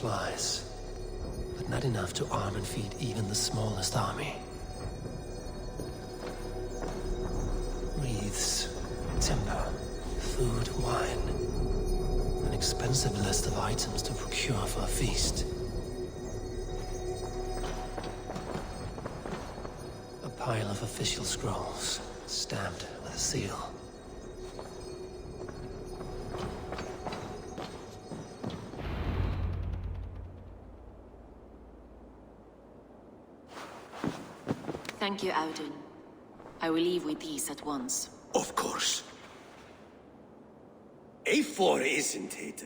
supplies, but not enough to arm and feed even the smallest army. Wreaths, timber, food, wine. An expensive list of items to procure for a feast. A pile of official scrolls, stamped with a seal. Thank you, Audun. I will leave with these at once. Of course. A4, isn't it?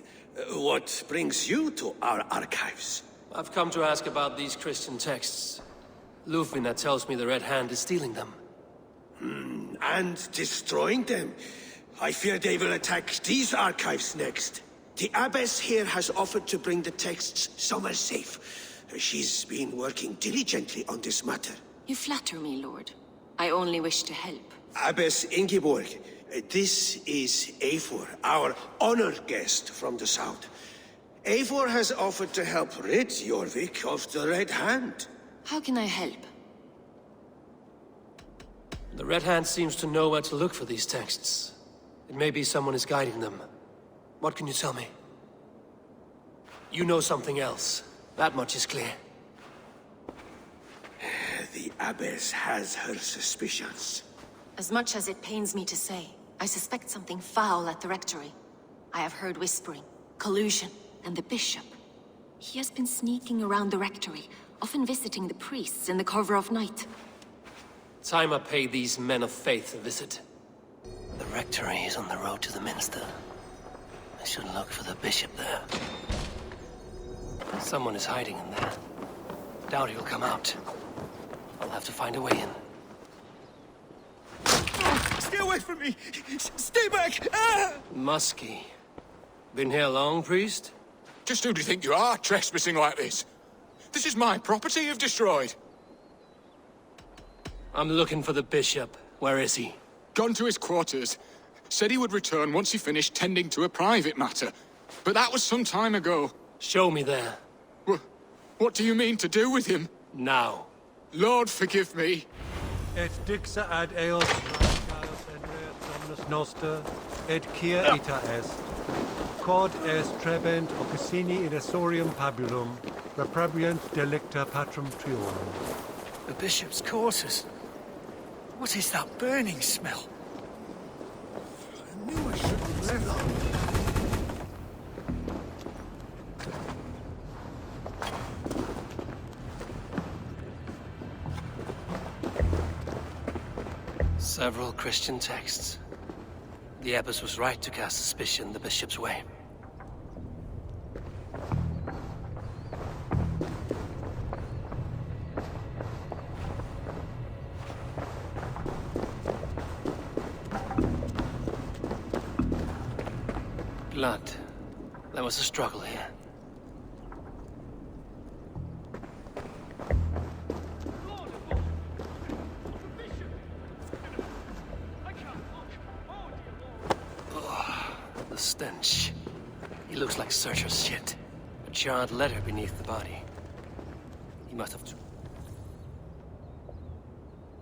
What brings you to our archives? I've come to ask about these Christian texts. Lufina tells me the Red Hand is stealing them. And destroying them. I fear they will attack these archives next. The Abbess here has offered to bring the texts somewhere safe. She's been working diligently on this matter. You flatter me, Lord. I only wish to help. Abbess Ingeborg, this is Eivor, our honored guest from the south. Eivor has offered to help rid Jorvik of the Red Hand. How can I help? The Red Hand seems to know where to look for these texts. It may be someone is guiding them. What can you tell me? You know something else. That much is clear. The Abbess has her suspicions. As much as it pains me to say, I suspect something foul at the Rectory. I have heard whispering, collusion, and the Bishop. He has been sneaking around the Rectory, often visiting the priests in the cover of night. Time I pay these men of faith a visit. The Rectory is on the road to the Minster. I should look for the Bishop there. Someone is hiding in there. Doubt he'll come out. I'll have to find a way in. Stay away from me! Stay back! Ah! Muskie. Been here long, priest? Just who do you think you are, trespassing like this? This is my property you've destroyed. I'm looking for the Bishop. Where is he? Gone to his quarters. Said he would return once he finished tending to a private matter. But that was some time ago. Show me there. What do you mean to do with him? Now. Lord, forgive me. Et dixa ad eos Gaius Andreas Dominus Noster, et quia ita est. Quod est trebent occusini in essorium pabulum, reprobient delicta patrum tuorum. The Bishop's quarters. What is that burning smell? I knew I shouldn't let on. Several Christian texts. The Abbess was right to cast suspicion the Bishop's way. Blood. There was a struggle here. The stench. He looks like Searcher's shit. A charred letter beneath the body. He must have...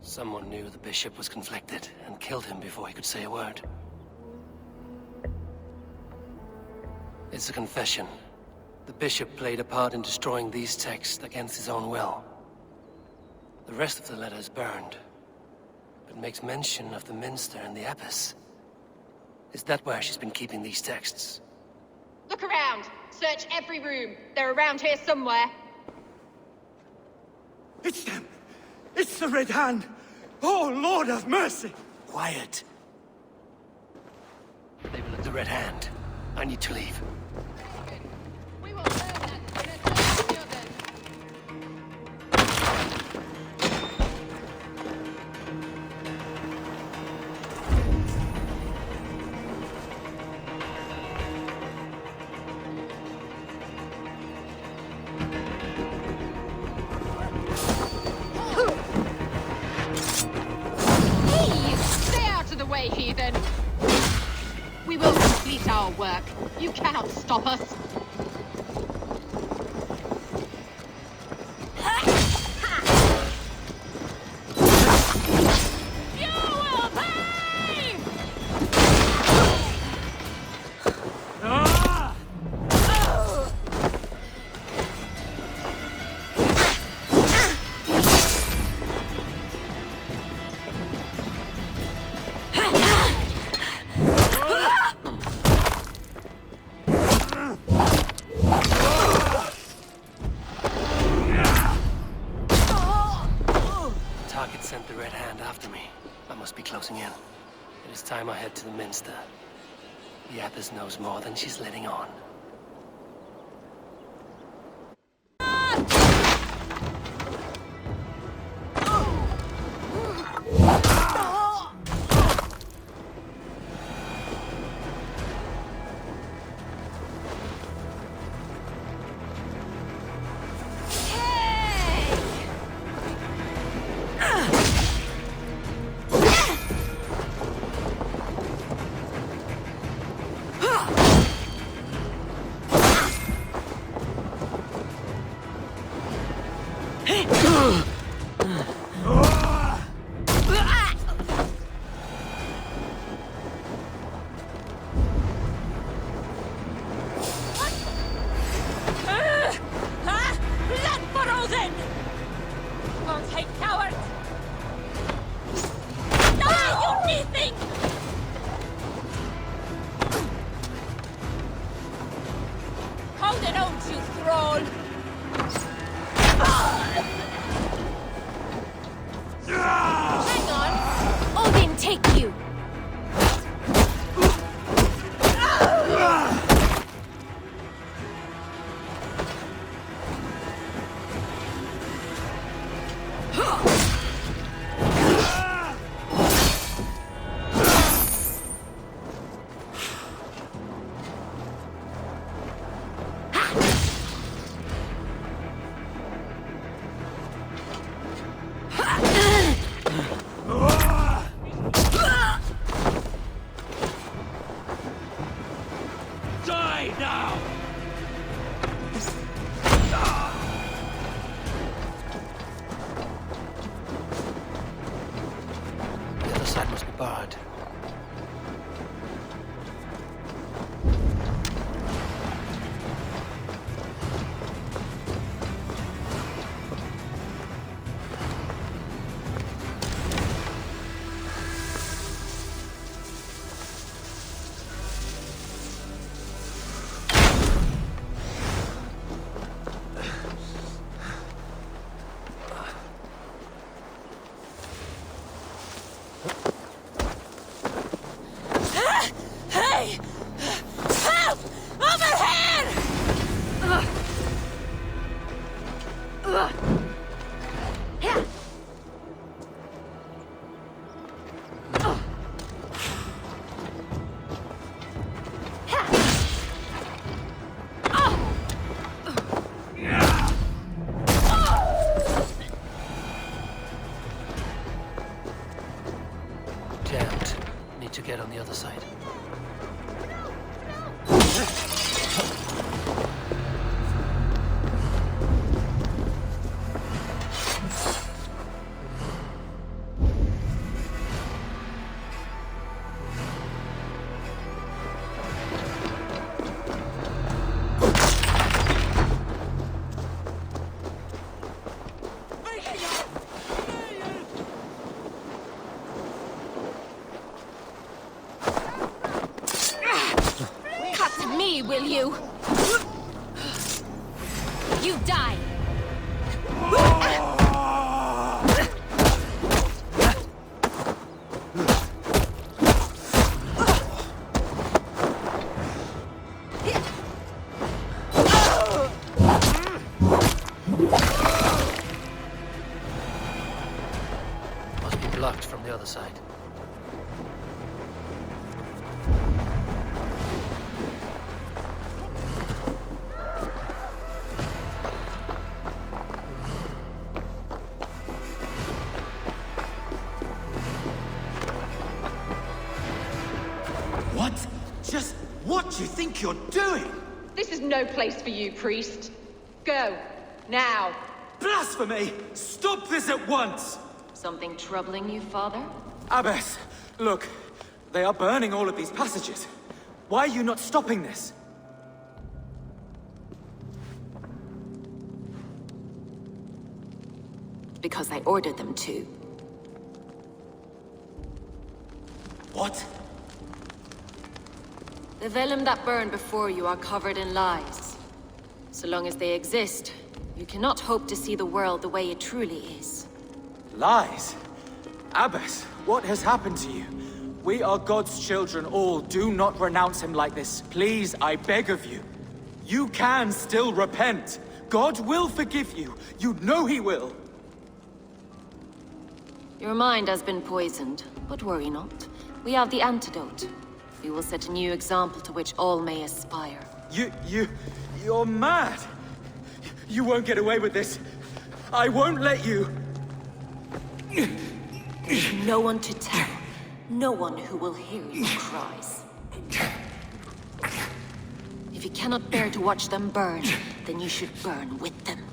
Someone knew the Bishop was conflicted and killed him before he could say a word. It's a confession. The Bishop played a part in destroying these texts against his own will. The rest of the letter is burned, but makes mention of the Minster and the Abbess. Is that where she's been keeping these texts? Look around! Search every room. They're around here somewhere. It's them! It's the Red Hand! Oh, Lord have mercy! Quiet. They were at the Red Hand. I need to leave. We will learn that in a turn the others. Hey! Stay out of the way, heathen! We will complete our work. You cannot stop us. it sent the Red Hand after me. I must be closing in. It is time I head to the Minster. The Abbess knows more than she's letting on. Barred. To get on the other side. Will you? You die! Must be blocked from the other side. What? Just what do you think you're doing? This is no place for you, priest. Go. Now. Blasphemy! Stop this at once! Something troubling you, Father? Abbess, look. They are burning all of these passages. Why are you not stopping this? Because I ordered them to. What? The vellum that burn before you are covered in lies. So long as they exist, you cannot hope to see the world the way it truly is. Lies? Abbess, what has happened to you? We are God's children all. Do not renounce him like this. Please, I beg of you. You can still repent. God will forgive you. You know he will. Your mind has been poisoned, but worry not. We have the antidote. We will set a new example to which all may aspire. You're mad. You won't get away with this. I won't let you. There's no one to tell. No one who will hear your cries. If you cannot bear to watch them burn, then you should burn with them.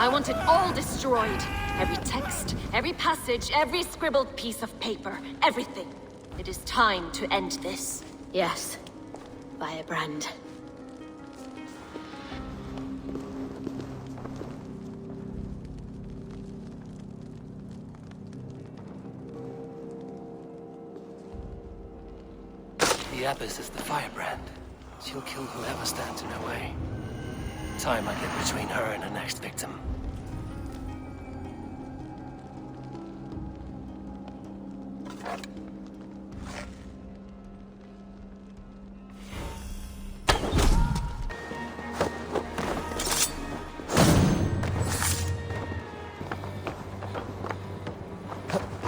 I want it all destroyed. Every text, every passage, every scribbled piece of paper, everything. It is time to end this. Yes, Firebrand. The Abbess is the Firebrand. She'll kill whoever stands in her way. Time might get between her and her next victim.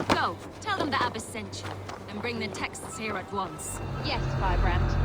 Go, tell them the Abbess sent you, and bring the texts here at once. Yes, Firebrand.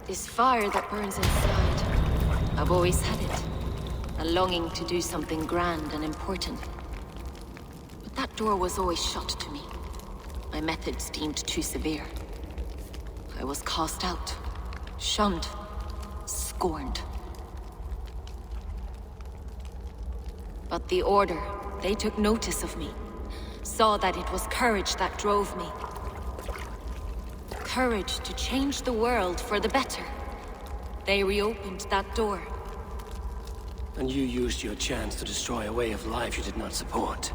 This fire that burns inside, I've always had it. A longing to do something grand and important. But that door was always shut to me. My methods deemed too severe. I was cast out, shunned, scorned. But the Order, they took notice of me. Saw that it was courage that drove me. Courage to change the world for the better. They reopened that door. And you used your chance to destroy a way of life you did not support.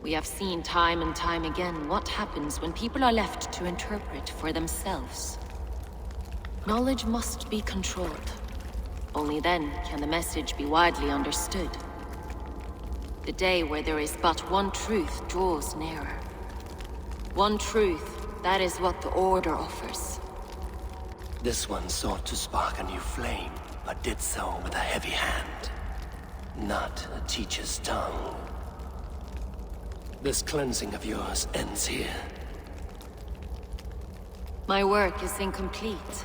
We have seen time and time again what happens when people are left to interpret for themselves. Knowledge must be controlled. Only then can the message be widely understood. The day where there is but one truth draws nearer. One truth, that is what the Order offers. This one sought to spark a new flame, but did so with a heavy hand. Not a teacher's tongue. This cleansing of yours ends here. My work is incomplete,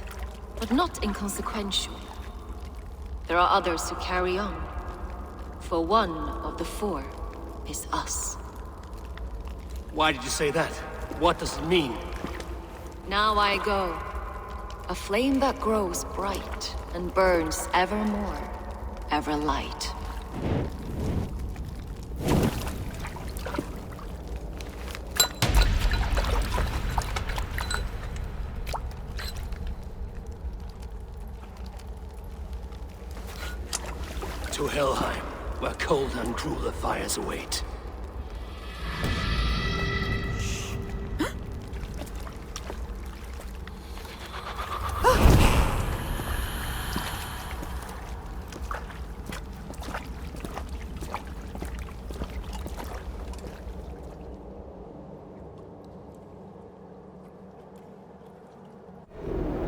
but not inconsequential. There are others who carry on. For one of the four is us. Why did you say that? What does it mean? Now I go. A flame that grows bright and burns ever more, ever light. to Helheim, where cold and crueler fires await.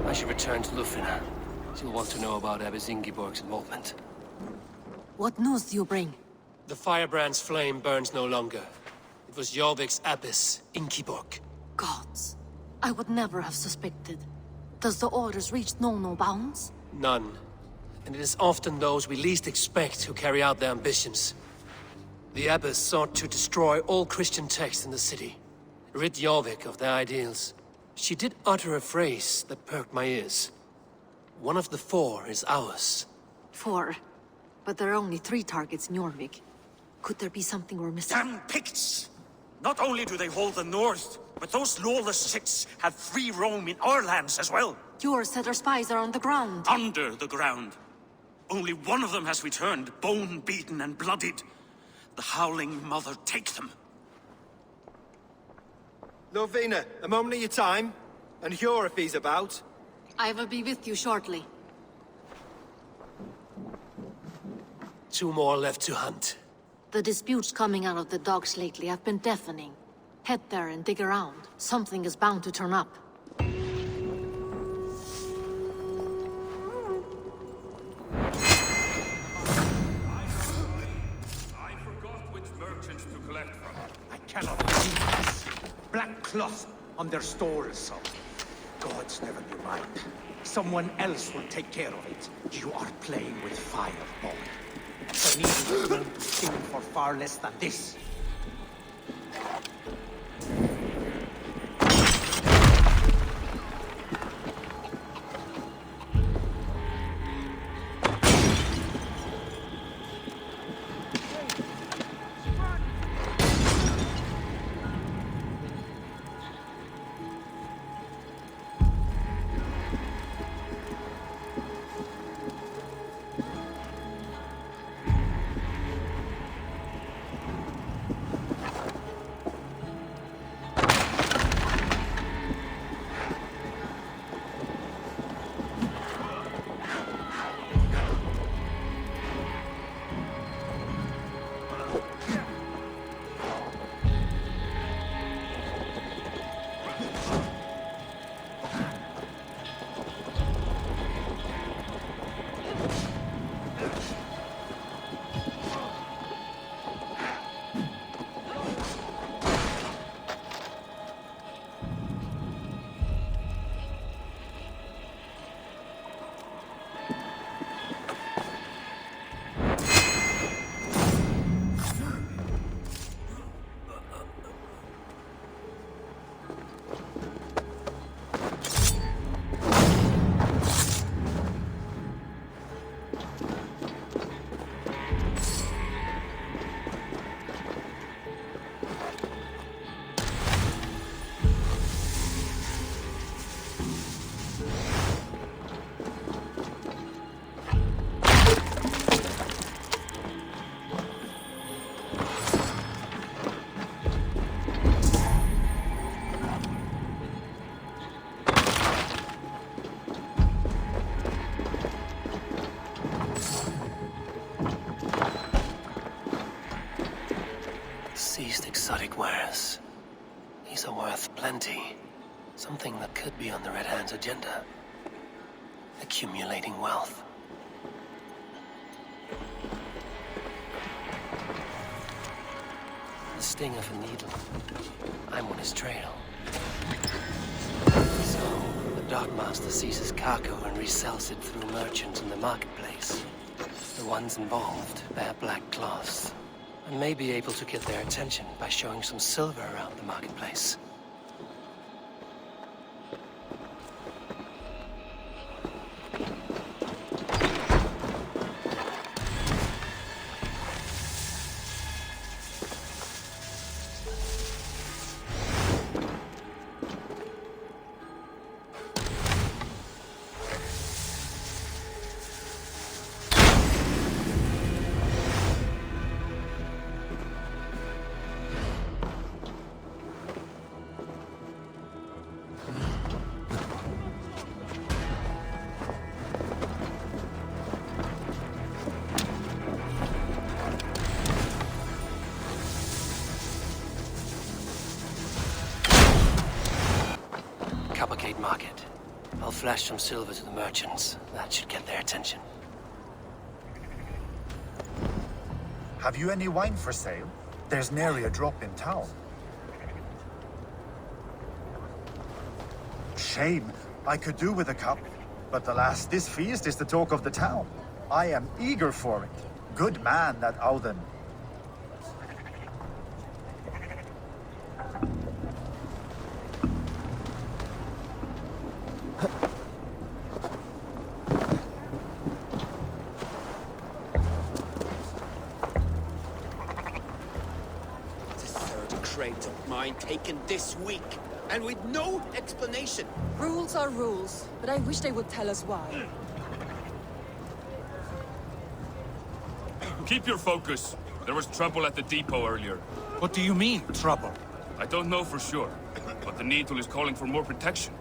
I should return to Lufina. She'll want to know about Abbess Ingeborg's involvement. What news do you bring? The Firebrand's flame burns no longer. It was Jorvik's Abbess, Ingeborg. Gods. I would never have suspected. Does the orders reach no bounds? None. And it is often those we least expect who carry out their ambitions. The Abbess sought to destroy all Christian texts in the city, rid Jorvik of their ideals. She did utter a phrase that perked my ears. One of the 4 is ours. 4. But there are only 3 targets in Jorvik. Could there be something we're missing? Damn Picts! Not only do they hold the north, but those lawless Siths have free roam in our lands as well. Yours said our spies are on the ground. Under the ground. Only one of them has returned, bone-beaten and bloodied. The Howling Mother take them. Lovina, a moment of your time. And Hjor if he's about. I will be with you shortly. 2 more left to hunt. The disputes coming out of the docks lately have been deafening. Head there and dig around. Something is bound to turn up. I forgot which merchants to collect from. I cannot believe this. Black cloth on their stores. Gods never be right. Someone else will take care of it. You are playing with fire, boy. The needle will sting for far less than this. Seized exotic wares. These are worth plenty. Something that could be on the Red Hand's agenda. Accumulating wealth. The sting of a needle. I'm on his trail. So, the Darkmaster seizes cargo and resells it through merchants in the marketplace. The ones involved bear black cloths. And may be able to get their attention by showing some silver around the marketplace. Coppercade Market. I'll flash some silver to the merchants. That should get their attention. Have you any wine for sale? There's nary a drop in town. Shame. I could do with a cup. But alas, this feast is the talk of the town. I am eager for it. Good man, that Auden. Crate of mine taken this week, and with no explanation. Rules are rules, but I wish they would tell us why. Keep your focus. There was trouble at the depot earlier. What do you mean, trouble? I don't know for sure, but the Needle is calling for more protection.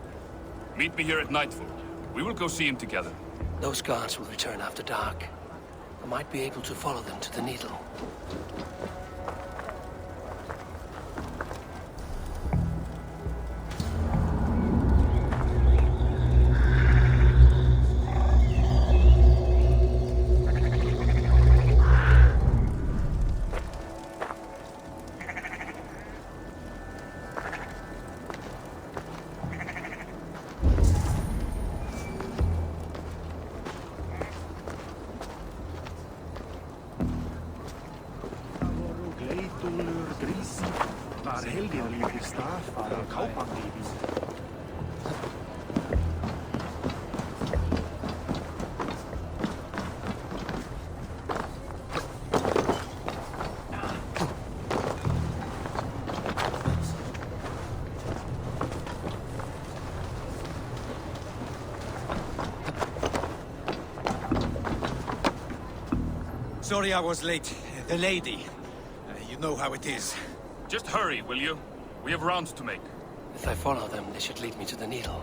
Meet me here at nightfall. We will go see him together. Those guards will return after dark. I might be able to follow them to the Needle. Sorry I was late. The lady. You know how it is. Just hurry, will you? We have rounds to make. If I follow them, they should lead me to the Needle.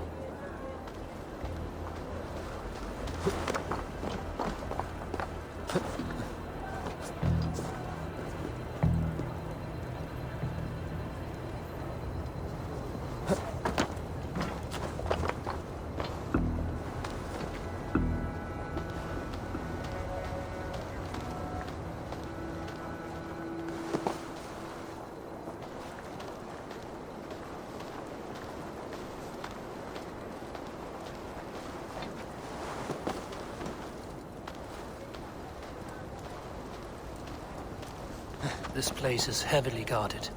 This place is heavily guarded.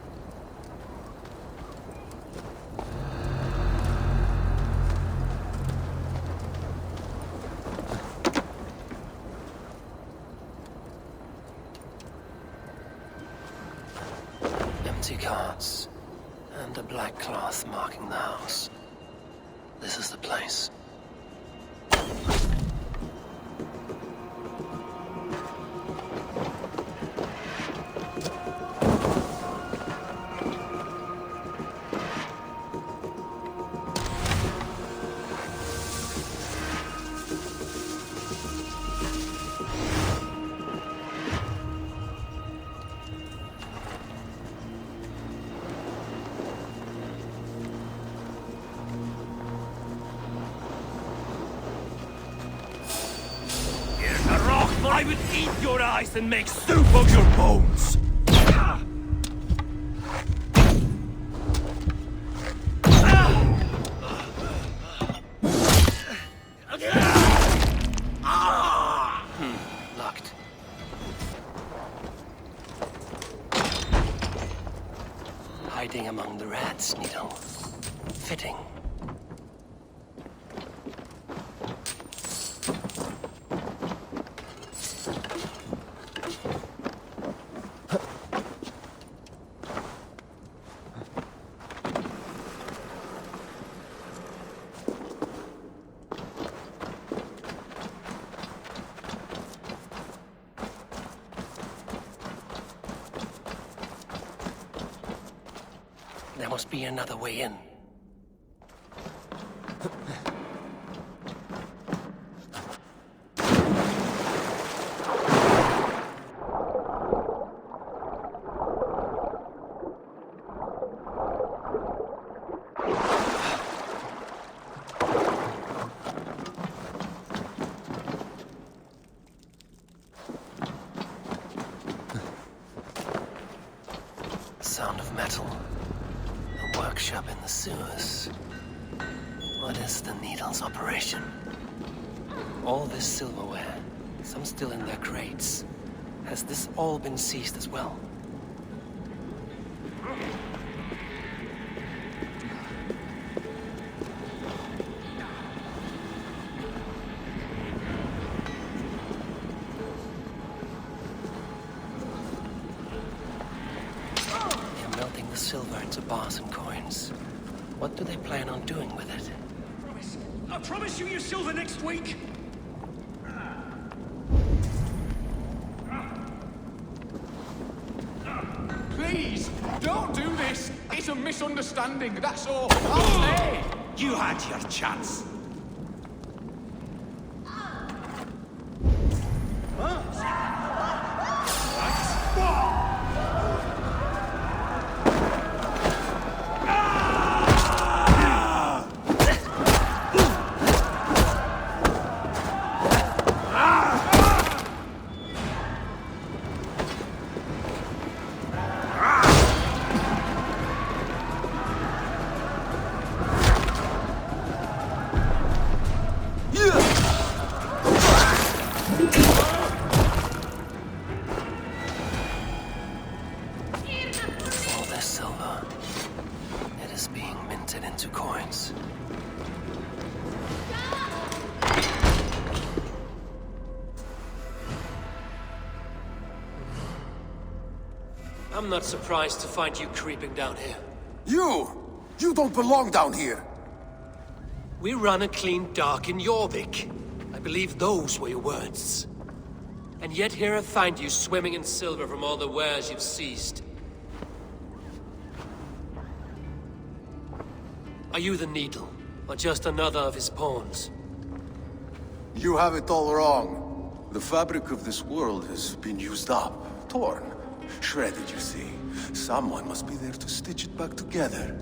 Empty carts, and a black cloth marking the house. This is the place. I would eat your eyes and make soup of your bones! Locked. Hiding among the rats, Needle. Fitting. There must be another way in. metal. A workshop in the sewers. What is the Needle's operation? All this silverware, some still in their crates. Has this all been seized as well? They're melting the silver into bars and coins. What do they plan on doing with it? I promise you your silver next week. Please, don't do this. It's a misunderstanding, that's all. I'll pay. You had your chance. All this silver, it is being minted into coins. I'm not surprised to find you creeping down here. You don't belong down here. We run a clean dock in Jorvik. I believe those were your words. And yet here I find you swimming in silver from all the wares you've seized. Are you the Needle, or just another of his pawns? You have it all wrong. The fabric of this world has been used up, torn, shredded, you see. Someone must be there to stitch it back together.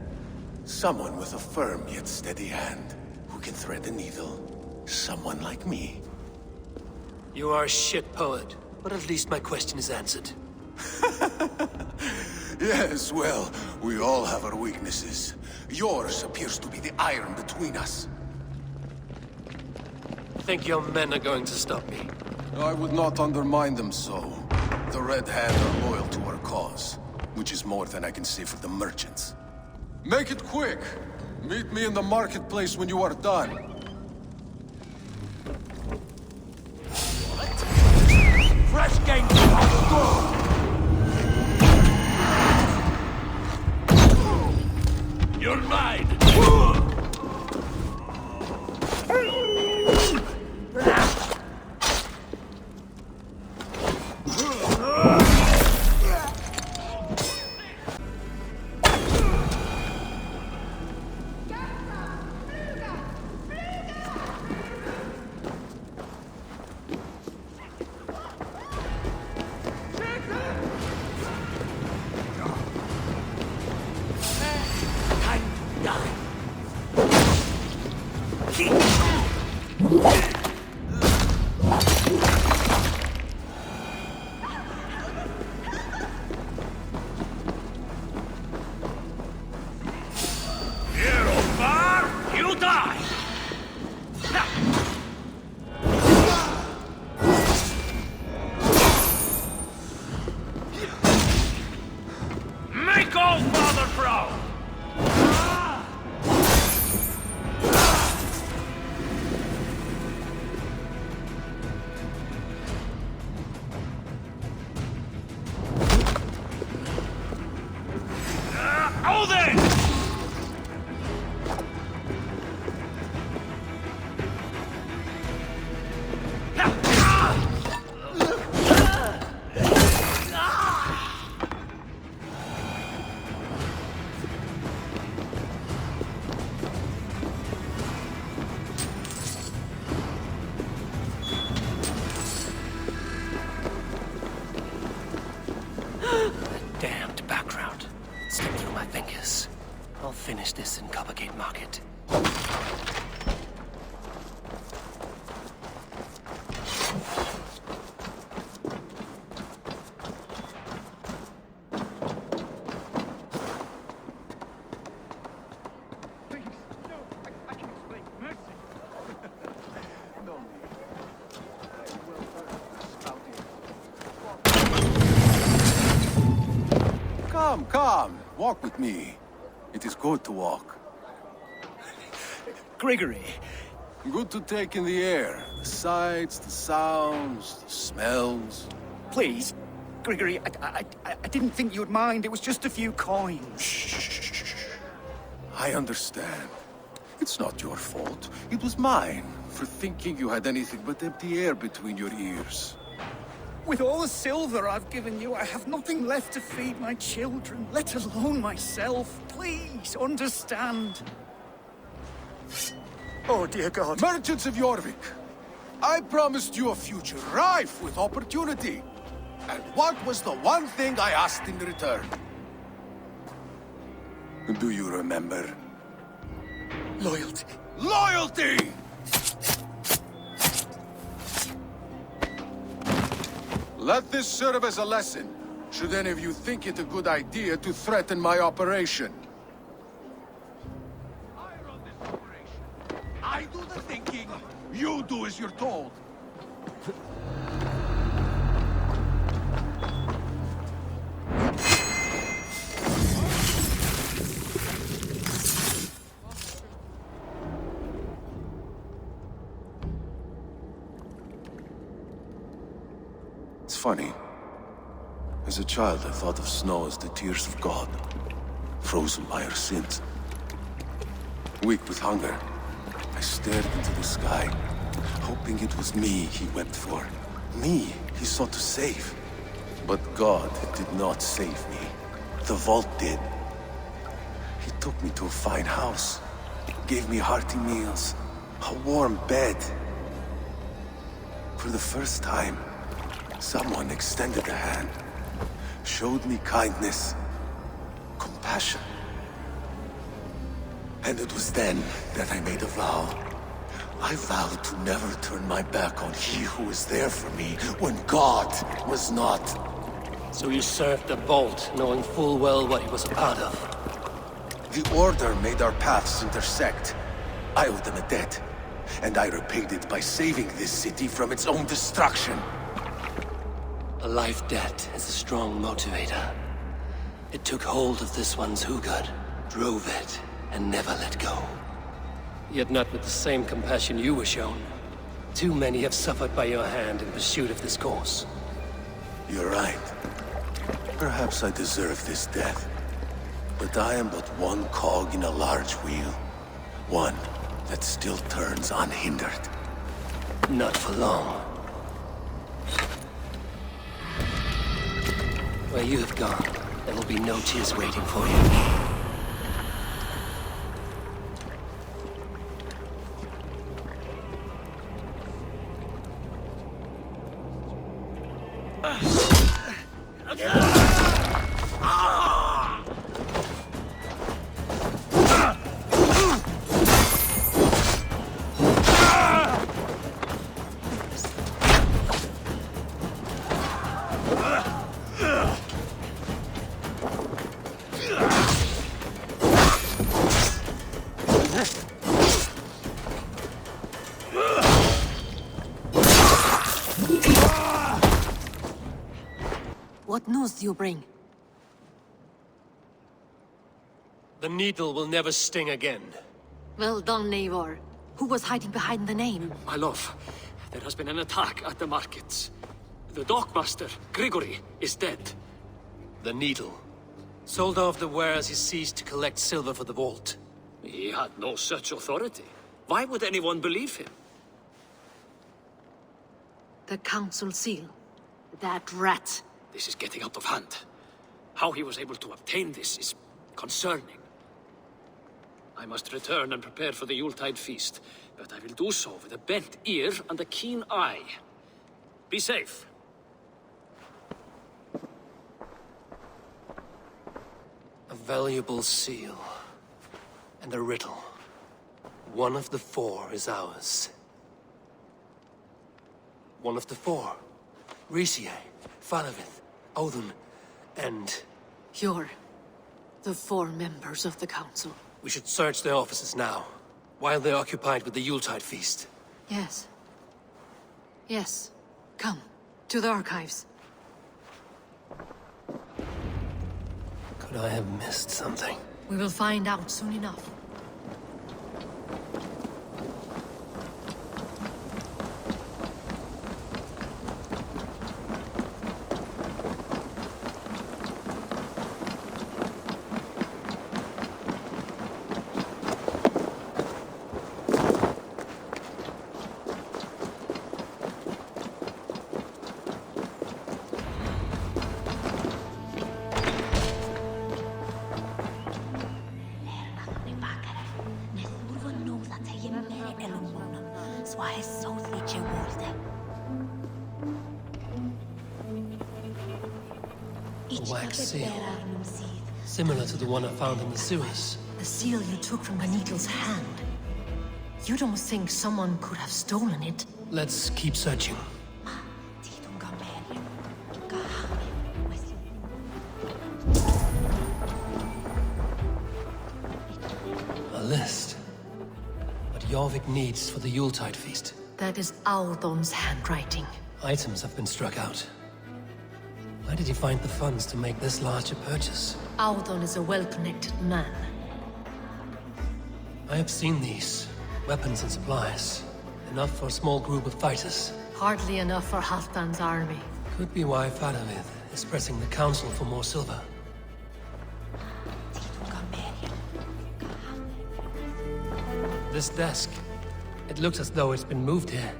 Someone with a firm yet steady hand, who can thread the needle. Someone like me. You are a shit poet, but at least my question is answered. Yes, well, we all have our weaknesses. Yours appears to be the iron between us. Think your men are going to stop me? I would not undermine them so. The Red Hand are loyal to our cause, which is more than I can say for the merchants. Make it quick! Meet me in the marketplace when you are done. Fresh game on the go! You're mine! Damned background. Slipped through my fingers. I'll finish this in Coppergate Market. Come, come. Walk with me. It is good to walk. Gregory. Good to take in the air. The sights, the sounds, the smells. Please, Gregory, I didn't think you'd mind. It was just a few coins. Shh. I understand. It's not your fault. It was mine, for thinking you had anything but empty air between your ears. With all the silver I've given you, I have nothing left to feed my children, let alone myself. Please, understand. Oh, dear God. Merchants of Jorvik, I promised you a future rife with opportunity. And what was the one thing I asked in return? Do you remember? Loyalty. Loyalty! Let this serve as a lesson, should any of you think it a good idea to threaten my operation. I run this operation. I do the thinking. You do as you're told. It's funny. As a child, I thought of snow as the tears of God, frozen by our sins. Weak with hunger, I stared into the sky, hoping it was me he wept for. Me he sought to save. But God did not save me. The vault did. He took me to a fine house, gave me hearty meals, a warm bed. For the first time, someone extended a hand, showed me kindness, compassion. And it was then that I made a vow. I vowed to never turn my back on he who was there for me when God was not. So you served the Vault, knowing full well what he was a part of. The Order made our paths intersect. I owed them a debt, and I repaid it by saving this city from its own destruction. A life debt is a strong motivator. It took hold of this one's Hugad, drove it, and never let go. Yet not with the same compassion you were shown. Too many have suffered by your hand in pursuit of this course. You're right. Perhaps I deserve this death. But I am but one cog in a large wheel. One that still turns unhindered. Not for long. Where you have gone, there will be no tears waiting for you. What news do you bring? The needle will never sting again. Well done, Eivor. Who was hiding behind the name? My love, there has been an attack at the markets. The dockmaster, Grigory, is dead. The needle. Sold off the wares he seized to collect silver for the vault. He had no such authority. Why would anyone believe him? The council seal. That rat. This is getting out of hand. How he was able to obtain this is concerning. I must return and prepare for the Yuletide feast, but I will do so with a bent ear and a keen eye. Be safe. A valuable seal. And a riddle. One of the four is ours. One of the four. Riesier, Falavith, Odin, and... You're the four members of the council. We should search their offices now, while they're occupied with the Yuletide feast. Yes. Yes. Come, to the archives. Could I have missed something? We will find out soon enough. A wax seal. Similar to the one I found in the sewers. The seal you took from Ganitel's hand. You don't think someone could have stolen it? Let's keep searching. A list. What Jorvik needs for the Yuletide feast. That is Audon's handwriting. Items have been struck out. Where did he find the funds to make this larger purchase? Audon is a well-connected man. I have seen these. Weapons and supplies. Enough for a small group of fighters. Hardly enough for Halfdan's army. Could be why Firebrand is pressing the council for more silver. This desk. It looks as though it's been moved here.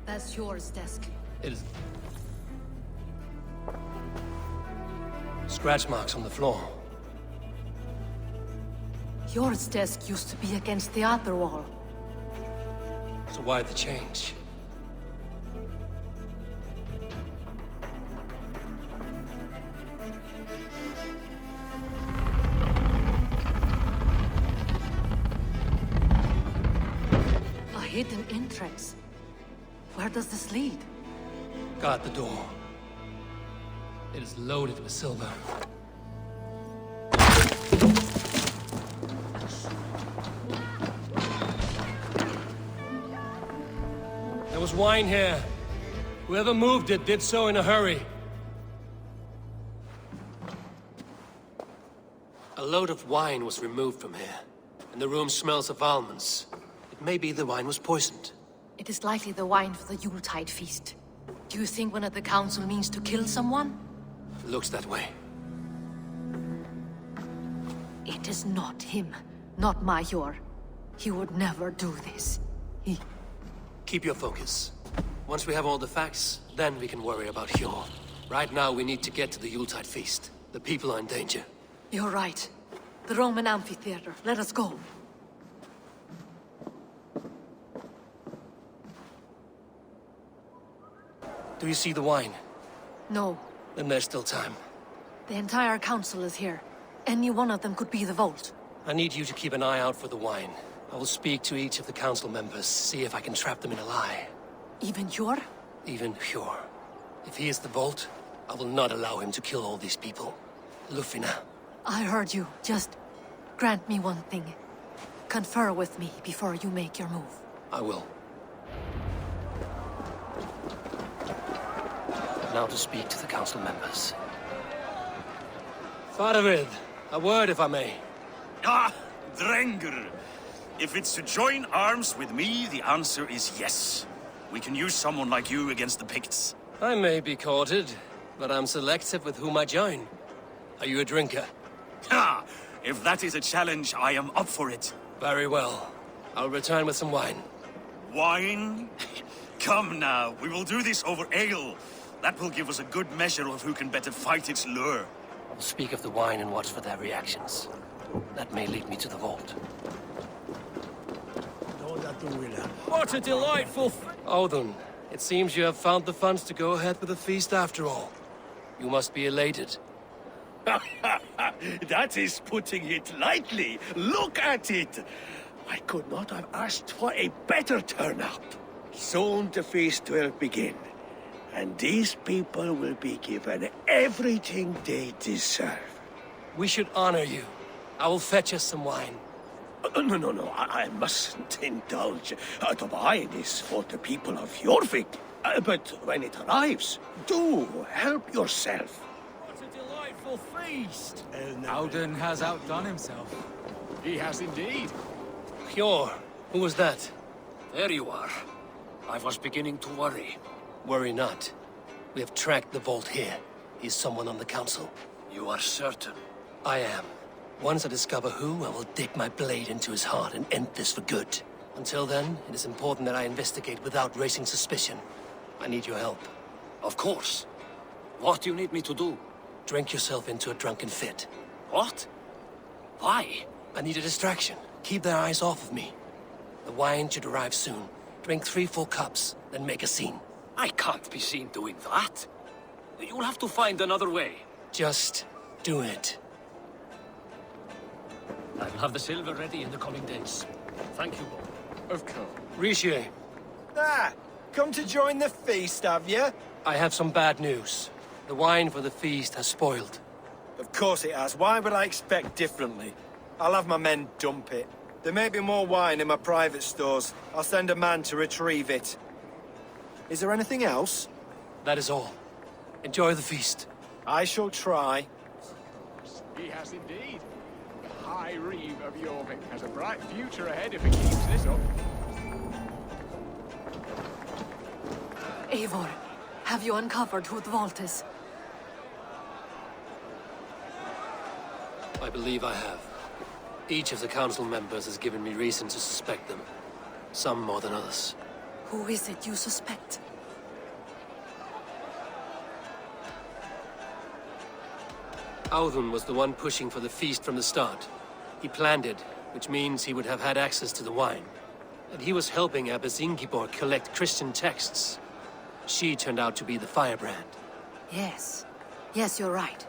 That's yours, desk. It is... Scratch marks on the floor. Yours desk used to be against the other wall. So why the change? A hidden entrance. Where does this lead? Guard the door. It is loaded with silver. There was wine here. Whoever moved it did so in a hurry. A load of wine was removed from here, and the room smells of almonds. It may be the wine was poisoned. It is likely the wine for the Yuletide feast. Do you think one of the council means to kill someone? Looks that way. It is not him, not Major. He would never do this. Keep your focus. Once we have all the facts, then we can worry about Hjor. Right now, we need to get to the Yuletide feast. The people are in danger. You're right. The Roman amphitheater. Let us go. Do you see the wine? No. Then there's still time. The entire council is here. Any one of them could be the vault. I need you to keep an eye out for the wine. I will speak to each of the council members, see if I can trap them in a lie. Even Hjor? Even Hjor. If he is the vault, I will not allow him to kill all these people. Lufina. I heard you. Just grant me one thing. Confer with me before you make your move. I will. Now to speak to the council members. Firebrand, a word if I may. Ah, Drengr. If it's to join arms with me, the answer is yes. We can use someone like you against the Picts. I may be courted, but I'm selective with whom I join. Are you a drinker? Ha! If that is a challenge, I am up for it. Very well. I'll return with some wine. Wine? Come now, we will do this over ale. That will give us a good measure of who can better fight its lure. I'll speak of the wine and watch for their reactions. That may lead me to the vault. What a delightful... Audun, it seems you have found the funds to go ahead with the feast after all. You must be elated. That is putting it lightly. Look at it. I could not have asked for a better turnout. Soon the feast will begin. And these people will be given everything they deserve. We should honor you. I will fetch us some wine. No, I mustn't indulge. The wine is for the people of Jorvik. But when it arrives, do help yourself. What a delightful... delightful feast! Alden has outdone himself. He has indeed. Hjor, who was that? There you are. I was beginning to worry. Worry not. We have tracked the vault here. He's someone on the council. You are certain? I am. Once I discover who, I will dig my blade into his heart and end this for good. Until then, it is important that I investigate without raising suspicion. I need your help. Of course. What do you need me to do? Drink yourself into a drunken fit. What? Why? I need a distraction. Keep their eyes off of me. The wine should arrive soon. Drink 3 full cups, then make a scene. I can't be seen doing that. You'll have to find another way. Just do it. I'll have the silver ready in the coming days. Thank you both. Of course. Riche, Ah, come to join the feast, have you? I have some bad news. The wine for the feast has spoiled. Of course it has. Why would I expect differently? I'll have my men dump it. There may be more wine in my private stores. I'll send a man to retrieve it. Is there anything else? That is all. Enjoy the feast. I shall try. He has indeed. The High Reeve of Jorvik has a bright future ahead if he keeps this up. Eivor, have you uncovered who the vault is? I believe I have. Each of the council members has given me reason to suspect them. Some more than others. Who is it you suspect? Audun was the one pushing for the feast from the start. He planned it, which means he would have had access to the wine. And he was helping Abbess Ingeborg collect Christian texts. She turned out to be the Firebrand. Yes. Yes, you're right.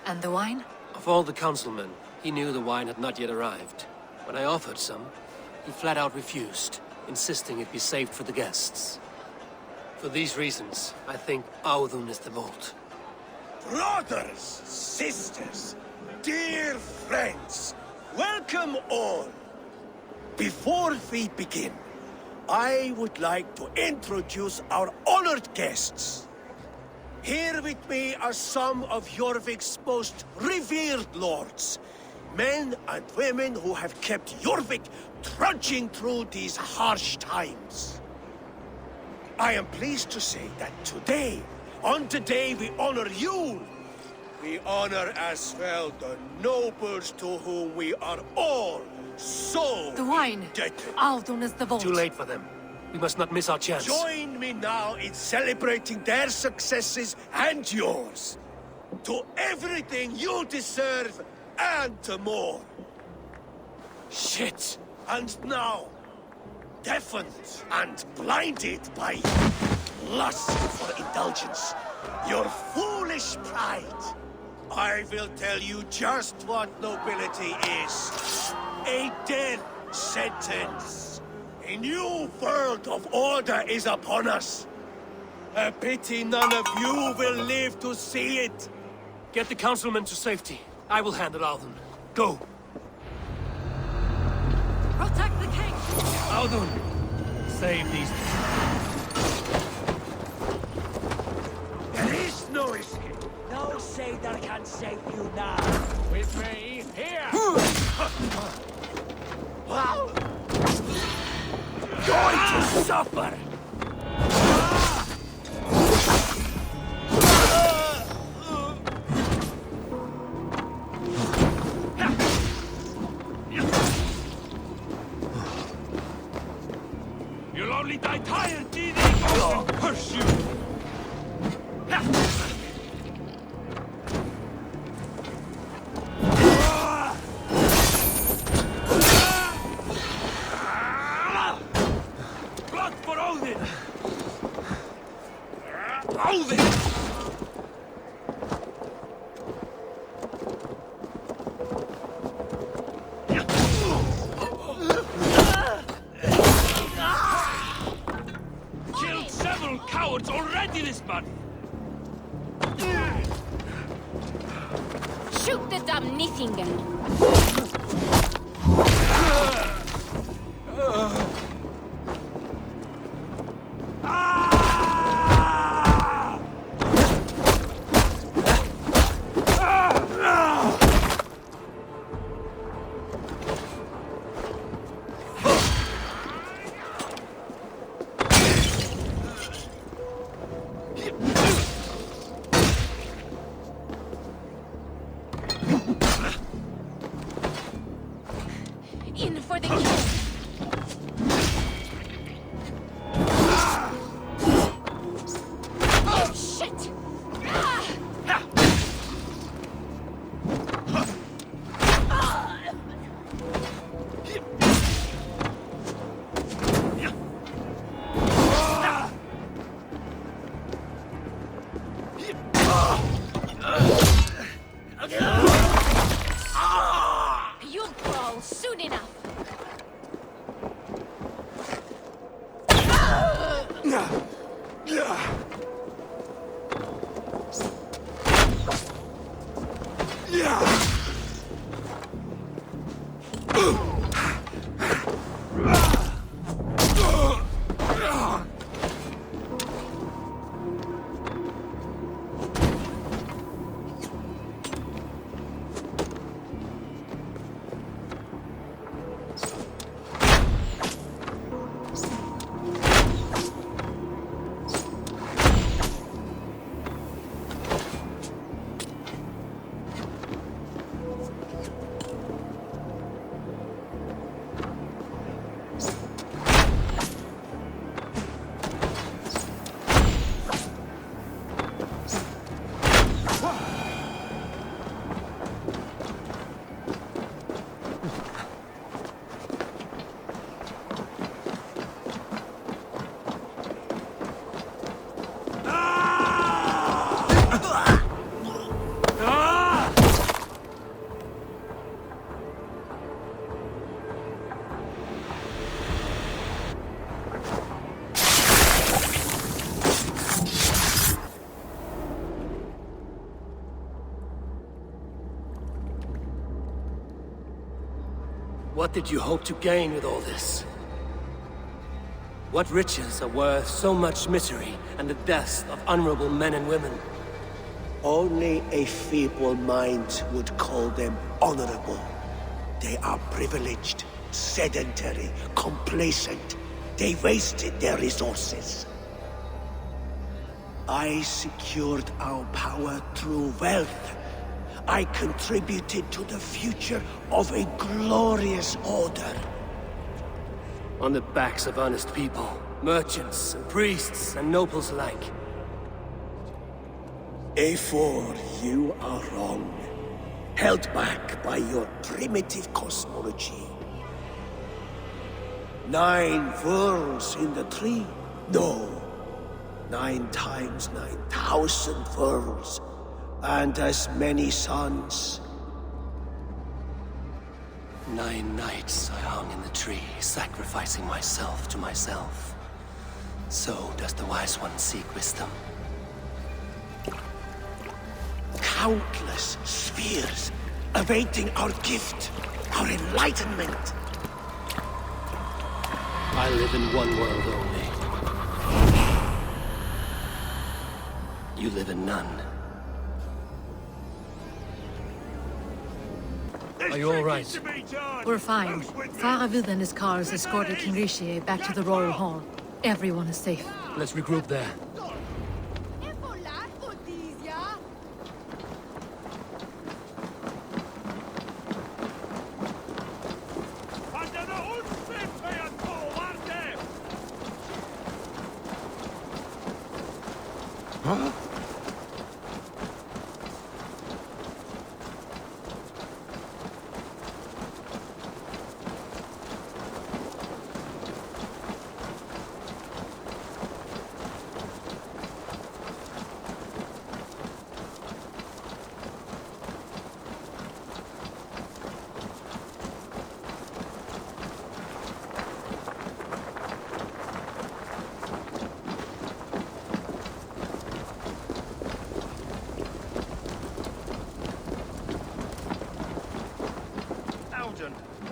And the wine? Of all the councilmen, he knew the wine had not yet arrived. When I offered some, he flat out refused, insisting it be saved for the guests. For these reasons, I think Audun is the vault. Brothers, sisters, dear friends, welcome all. Before we begin, I would like to introduce our honored guests. Here with me are some of Jorvik's most revered lords. Men and women who have kept Jorvik trudging through these harsh times. I am pleased to say that today, on the day we honor you, we honor as well the nobles to whom we are all so The wine! indebted. Audun is the vault. Too late for them. We must not miss our chance. Join me now in celebrating their successes and yours. To everything you deserve and more. Shit! And now, deafened and blinded by lust for indulgence, your foolish pride, I will tell you just what nobility is. A death sentence. A new world of order is upon us. A pity none of you will live to see it. Get the councilmen to safety. I will handle Audun. Go! Protect the king! Audun! Save these... There is no escape. No sailor can save you now. With me, here! Wow! Going to suffer! You'll only die tired, Didi! Oh, curse you! Blood for Odin! Odin! Killed several cowards already this month! Shoot the damn Nithingen! What did you hope to gain with all this? What riches are worth so much misery and the deaths of honorable men and women? Only a feeble mind would call them honorable. They are privileged, sedentary, complacent. They wasted their resources. I secured our power through wealth. I contributed to the future of a glorious order. On the backs of honest people, merchants and priests and nobles alike. A4, you are wrong. Held back by your primitive cosmology. 9 worlds in the tree? No. 9 times 9,000 worlds. And as many suns. 9 nights I hung in the tree, sacrificing myself to myself. So does the Wise One seek wisdom. Countless spheres awaiting our gift, our enlightenment. I live in one world only. You live in none. Are you all right? We're fine. Faravid and his cars escorted King Rishi back to the Royal Hall. Everyone is safe. Let's regroup there. Huh?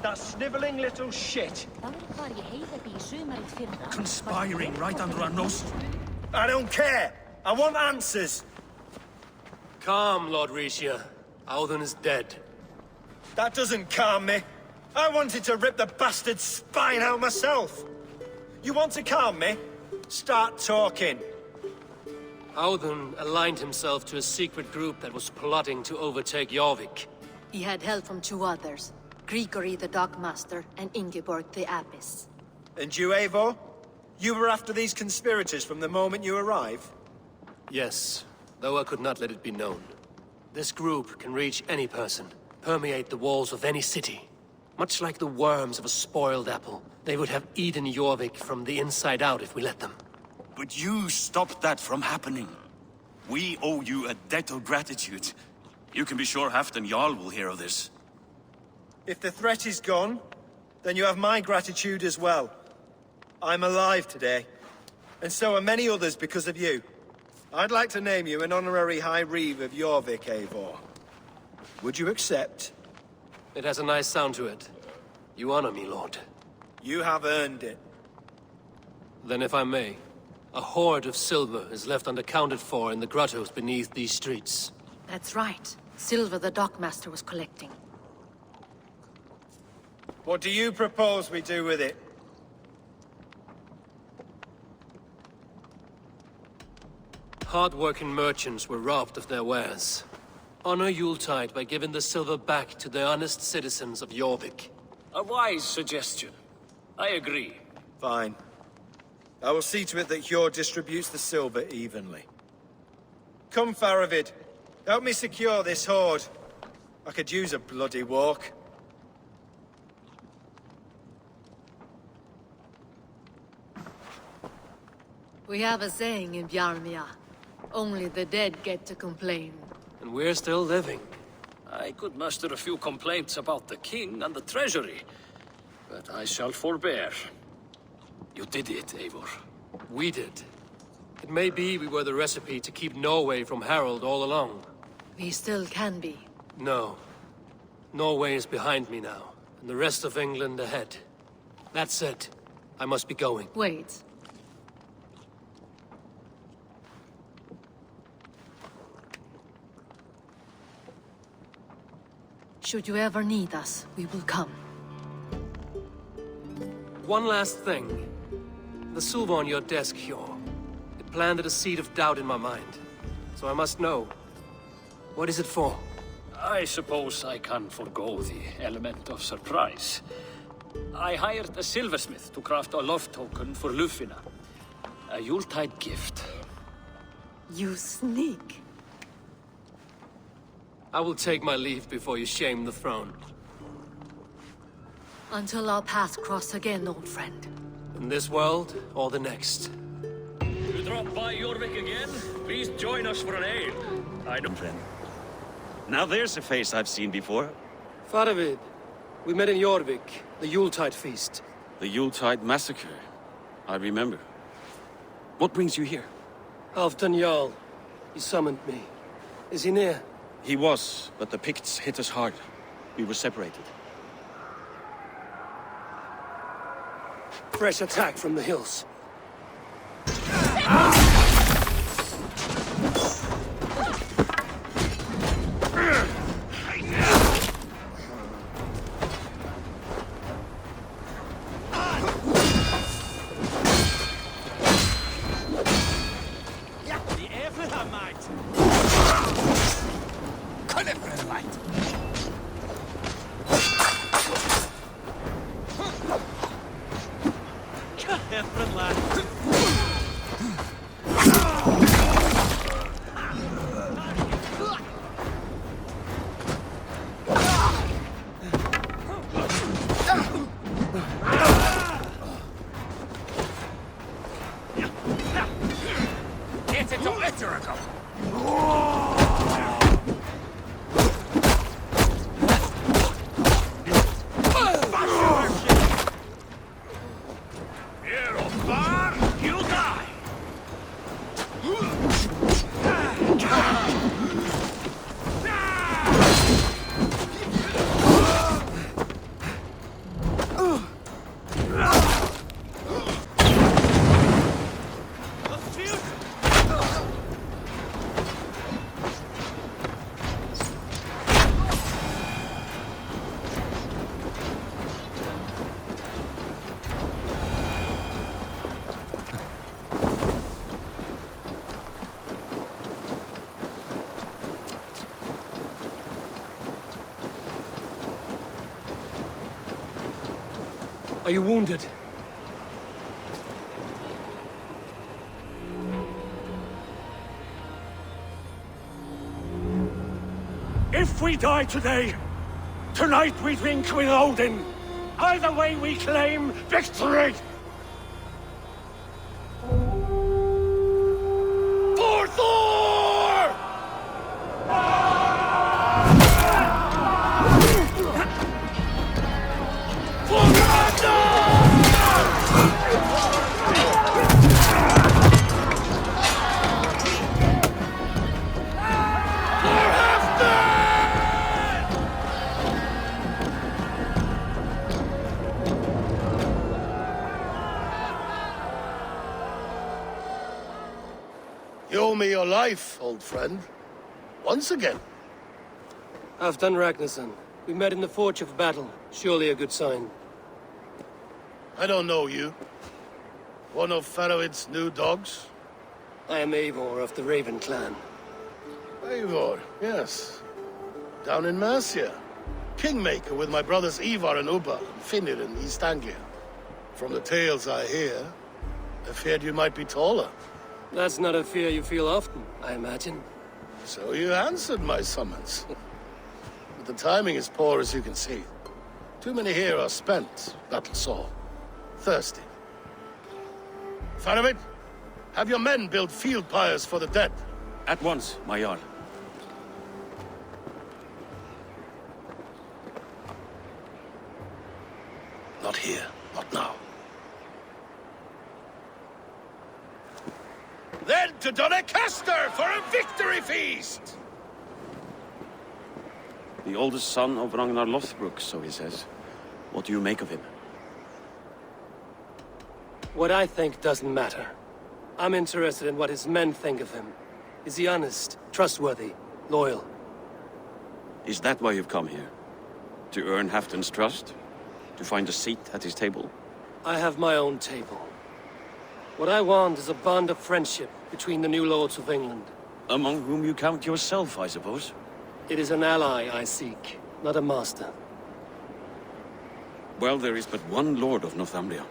That sniveling little shit. Conspiring right under our nose. I don't care. I want answers. Calm, Lord Rishia. Audun is dead. That doesn't calm me. I wanted to rip the bastard's spine out myself. You want to calm me? Start talking. Audun aligned himself to a secret group that was plotting to overtake Jorvik. He had help from 2 others. Grigory the Dockmaster and Ingeborg the Abbess. And you, Eivor? You were after these conspirators from the moment you arrived? Yes, though I could not let it be known. This group can reach any person, permeate the walls of any city. Much like the worms of a spoiled apple, they would have eaten Jorvik from the inside out if we let them. But you stopped that from happening. We owe you a debt of gratitude. You can be sure Halfdan Jarl will hear of this. If the threat is gone, then you have my gratitude as well. I'm alive today. And so are many others because of you. I'd like to name you an honorary High Reeve of Jorvik, Eivor. Would you accept? It has a nice sound to it. You honor me, Lord. You have earned it. Then if I may, a hoard of silver is left unaccounted for in the grottos beneath these streets. That's right. Silver the dockmaster was collecting. What do you propose we do with it? Hard-working merchants were robbed of their wares. Honor Yuletide by giving the silver back to the honest citizens of Jorvik. A wise suggestion. I agree. Fine. I will see to it that Hjor distributes the silver evenly. Come, Faravid. Help me secure this hoard. I could use a bloody walk. We have a saying in Bjarmia. Only the dead get to complain. And we're still living. I could muster a few complaints about the king and the treasury, but I shall forbear. You did it, Eivor. We did. It may be we were the recipe to keep Norway from Harald all along. We still can be. No. Norway is behind me now, and the rest of England ahead. That said, I must be going. Wait. Should you ever need us, we will come. One last thing. The silver on your desk, Hjor. It planted a seed of doubt in my mind. So I must know. What is it for? I suppose I can forgo the element of surprise. I hired a silversmith to craft a love token for Lufina. A Yuletide gift. You sneak. I will take my leave before you shame the throne. Until our paths cross again, old friend. In this world, or the next. You drop by Jorvik again? Please join us for an ale. I know, friend. Now there's a face I've seen before. Faravid, we met in Jorvik, the Yuletide feast. The Yuletide massacre. I remember. What brings you here? Halfdan Jarl. He summoned me. Is he near? He was, but the Picts hit us hard. We were separated. Fresh attack from the hills. Are you wounded? If we die today, tonight we drink with Odin. Either way we claim victory! For Thor! For Ragnar! You owe me your life, old friend. Once again. Halfdan Ragnarsson. We met in the Forge of Battle. Surely a good sign. I don't know you. One of Faroid's new dogs? I am Eivor of the Raven clan. Eivor, yes. Down in Mercia. Kingmaker with my brothers Ivar and Ubba, and Finnir in East Anglia. From the tales I hear, I feared you might be taller. That's not a fear you feel often, I imagine. So you answered my summons. But the timing is poor, as you can see. Too many here are spent, battle-sore, thirsty. Faroid, have your men build field pyres for the dead. At once, my Jarl. Not here, not now. Then to Doncaster for a victory feast! The oldest son of Ragnar Lothbrok, so he says. What do you make of him? What I think doesn't matter. I'm interested in what his men think of him. Is he honest, trustworthy, loyal? Is that why you've come here? To earn Halfdan's trust? To find a seat at his table? I have my own table. What I want is a bond of friendship between the new lords of England. Among whom you count yourself, I suppose? It is an ally I seek, not a master. Well, there is but one lord of Northumbria.